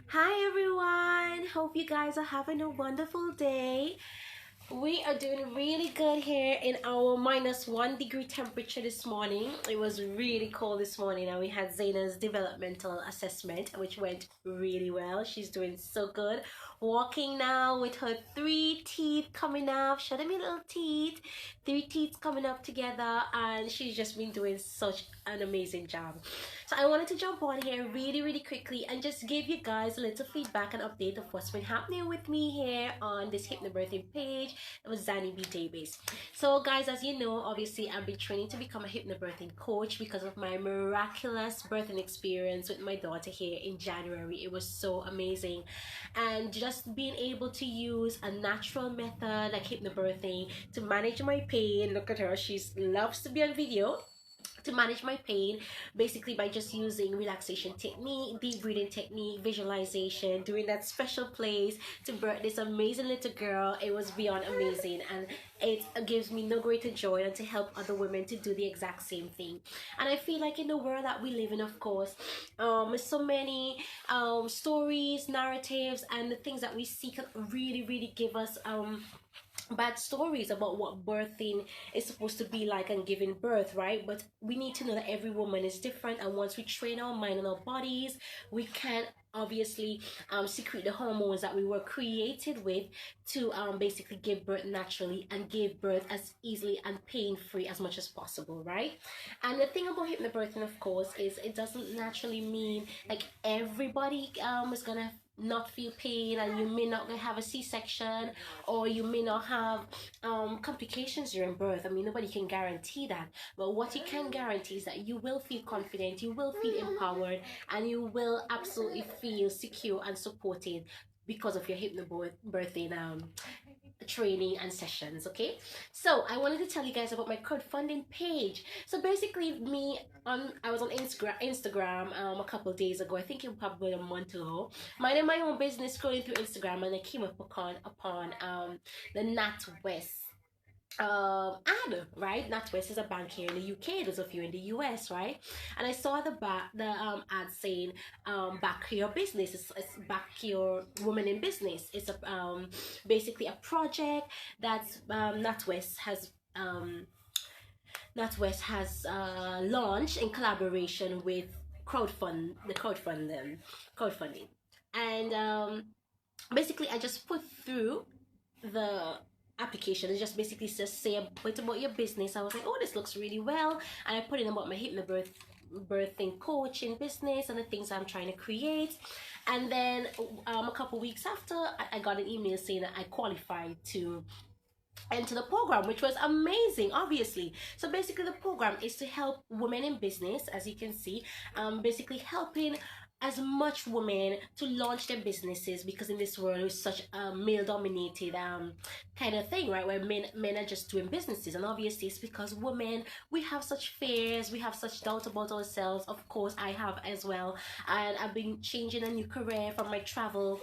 Hi everyone! Hope you guys are having a wonderful day. We are doing really good here in our -1 degree temperature this morning. It was really cold this morning, and we had Zaina's developmental assessment, which went really well. She's doing so good. Walking now with her three teeth coming up. Show them your little teeth. Three teeth coming up together, and she's just been doing such an amazing job. So I wanted to jump on here really quickly and just give you guys a little feedback and update of what's been happening with me here on this hypnobirthing page. It was Zanny B Davis. So guys, as you know, obviously I've been training to become a hypnobirthing coach because of my miraculous birthing experience with my daughter here in January. It was so amazing. And just being able to use a natural method like hypnobirthing to manage my pain. Look at her, she loves to be on video, to manage my pain, basically by just using relaxation technique, deep breathing technique, visualization, doing that special place to birth this amazing little girl. It was beyond amazing, and it gives me no greater joy than to help other women to do the exact same thing. And I feel like in the world that we live in, of course, so many stories, narratives, and the things that we see can really give us bad stories about what birthing is supposed to be like and giving birth, right? But we need to know that every woman is different, and once we train our mind and our bodies, we can obviously secrete the hormones that we were created with to basically give birth naturally and give birth as easily and pain-free as much as possible, right? And the thing about hypnobirthing, of course, is it doesn't naturally mean like everybody is gonna not feel pain, and you may not have a C-section, or you may not have complications during birth. I mean, nobody can guarantee that, but what you can guarantee is that you will feel confident, you will feel empowered, and you will absolutely feel secure and supported because of your hypnobirthing training and sessions. Okay, so I wanted to tell you guys about my crowdfunding page. So basically, I was on Instagram a couple of days ago. I think it was probably a month ago, minding my own business, scrolling through Instagram, and I came upon the NatWest ad, right? NatWest is a bank here in the UK, those of you in the US, right? And I saw the ad saying back your business. It's back your woman in business. It's a basically a project that NatWest has launched in collaboration with crowdfunding. And basically I just put through the application. It just basically says say a bit about your business. I was like, oh, this looks really well, and I put in about my birthing coaching business and the things I'm trying to create. And then a couple weeks after, I got an email saying that I qualified to enter the program, which was amazing, obviously. So basically the program is to help women in business, as you can see, basically helping as much women to launch their businesses, because in this world it's such a male dominated kind of thing, right, where men are just doing businesses. And obviously it's because women, we have such fears, we have such doubt about ourselves. Of course I have as well, and I've been changing a new career from my travel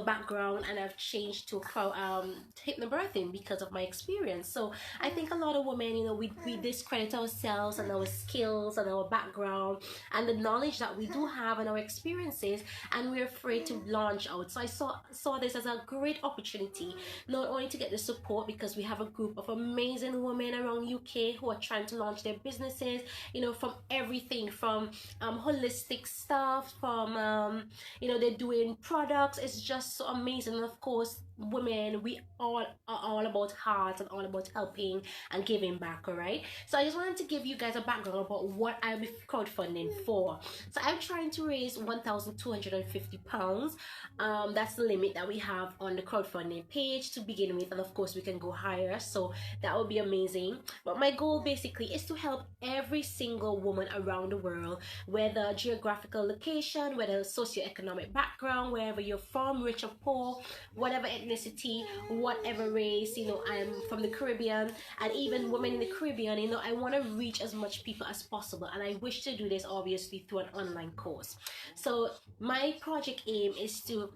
background, and I've changed to hypnobirthing because of my experience. So I think a lot of women, we discredit ourselves and our skills and our background and the knowledge that we do have and our experiences, and we're afraid to launch out. So I saw this as a great opportunity, not only to get the support, because we have a group of amazing women around UK who are trying to launch their businesses, from everything from holistic stuff, from they're doing products. It's just so amazing. And of course, women, we all are all about heart and all about helping and giving back. All right, so I just wanted to give you guys a background about what I'm crowdfunding for. So I'm trying to raise £1,250. That's the limit that we have on the crowdfunding page to begin with, and of course we can go higher, so that would be amazing. But my goal basically is to help every single woman around the world, whether geographical location, whether socioeconomic background, wherever you're from, rich or poor, whatever ethnicity, whatever race. I'm from the Caribbean, and even women in the Caribbean, I want to reach as much people as possible, and I wish to do this obviously through an online course. So my project aim is to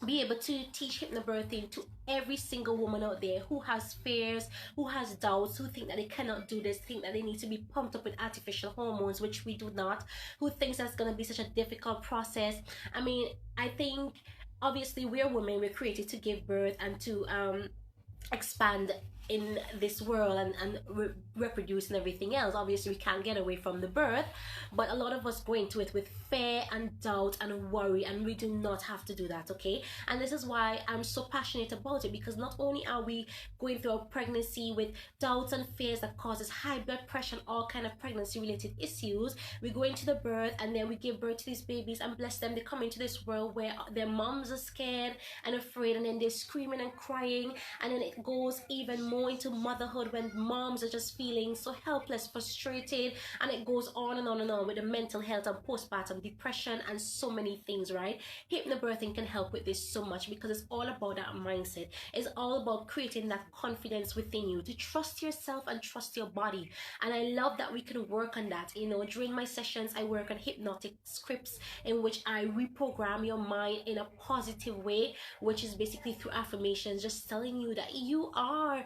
be able to teach hypnobirthing to every single woman out there who has fears, who has doubts, who think that they cannot do this, think that they need to be pumped up with artificial hormones, which we do not, who thinks that's going to be such a difficult process. I mean, I think obviously we're women, we're created to give birth and to expand in this world and reproduce and everything else. Obviously we can't get away from the birth, but a lot of us go into it with fear and doubt and worry, and we do not have to do that, okay? And this is why I'm so passionate about it, because not only are we going through a pregnancy with doubts and fears that causes high blood pressure and all kind of pregnancy related issues, we go into the birth and then we give birth to these babies, and bless them, they come into this world where their moms are scared and afraid, and then they're screaming and crying, and then it goes even more into motherhood when moms are just feeling so helpless, frustrated, and it goes on and on and on with the mental health and postpartum depression and so many things, right? Hypnobirthing can help with this so much, because it's all about that mindset. It's all about creating that confidence within you to trust yourself and trust your body. And I love that we can work on that. You know, during my sessions I work on hypnotic scripts in which I reprogram your mind in a positive way, which is basically through affirmations, just telling you that you are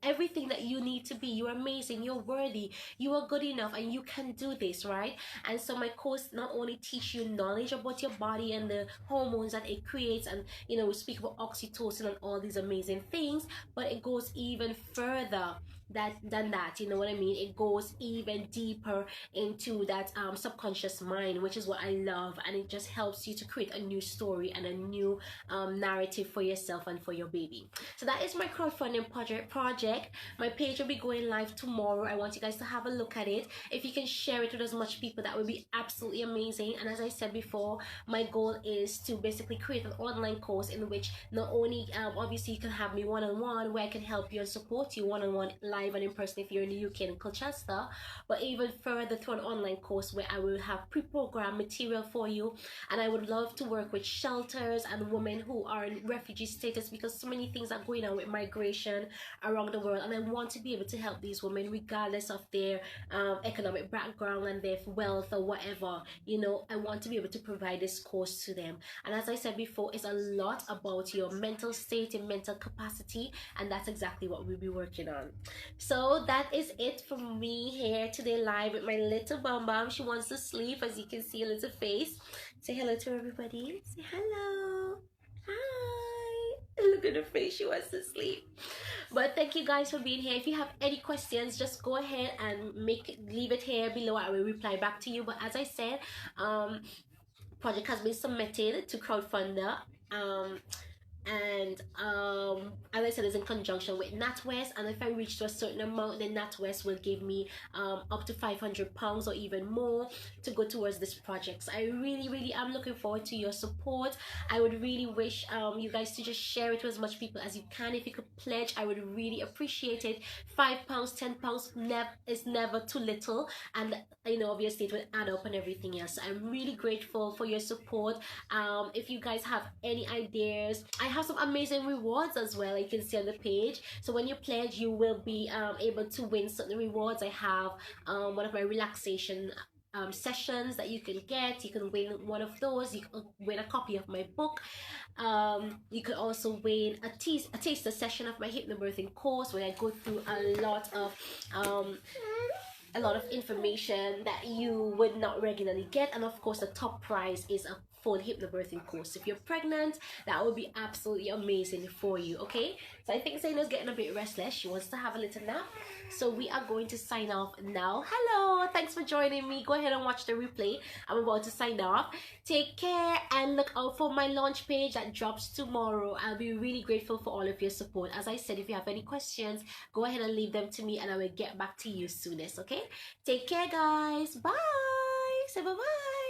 everything that you need to be. You're amazing, you're worthy, you are good enough, and you can do this, right? And so my course not only teach you knowledge about your body and the hormones that it creates, and you know, we speak about oxytocin and all these amazing things, but it goes even further than that, you know what I mean? It goes even deeper into that subconscious mind, which is what I love, and it just helps you to create a new story and a new narrative for yourself and for your baby. So that is my crowdfunding project. My page will be going live tomorrow. I want you guys to have a look at it. If you can share it with as much people, that would be absolutely amazing. And as I said before, my goal is to basically create an online course in which not only obviously you can have me one-on-one, where I can help you and support you one-on-one, live and in person if you're in the UK and Colchester, but even further through an online course where I will have pre-programmed material for you. And I would love to work with shelters and women who are in refugee status, because so many things are going on with migration around the world, and I want to be able to help these women regardless of their economic background and their wealth or whatever. You know, I want to be able to provide this course to them. And as I said before, it's a lot about your mental state and mental capacity, and that's exactly what we'll be working on. So that is it from me here today live with my little Bam. She wants to sleep, as you can see, a little face. Say hello to everybody. Say hello. Hi. Look at her face, she wants to sleep. But thank you guys for being here. If you have any questions, just go ahead and leave it here below. I will reply back to you. But as I said, project has been submitted to Crowdfunder. And as I said, it's in conjunction with NatWest, and if I reach to a certain amount, then NatWest will give me up to £500 or even more to go towards this project. So I really am looking forward to your support. I would really wish you guys to just share it to as much people as you can. If you could pledge, I would really appreciate it. £5, £10 is never too little, and you know, obviously it will add up and everything else. So I'm really grateful for your support. If you guys have any ideas, I have some amazing rewards as well, you can see on the page. So when you pledge, you will be able to win certain rewards. I have one of my relaxation sessions that you can get. You can win one of those. You can win a copy of my book. You could also win a taster session of my hypnobirthing course, where I go through a lot of information that you would not regularly get. And of course, the top prize is a full hypnobirthing course. If you're pregnant, that would be absolutely amazing for you. Okay, so I think Zaina's getting a bit restless. She wants to have a little nap, so we are going to sign off now. Hello, thanks for joining me. Go ahead and watch the replay. I'm about to sign off. Take care, and look out for my launch page that drops tomorrow. I'll be really grateful for all of your support. As I said, if you have any questions, go ahead and leave them to me, and I will get back to you soonest. Okay, take care guys. Bye. Say bye bye.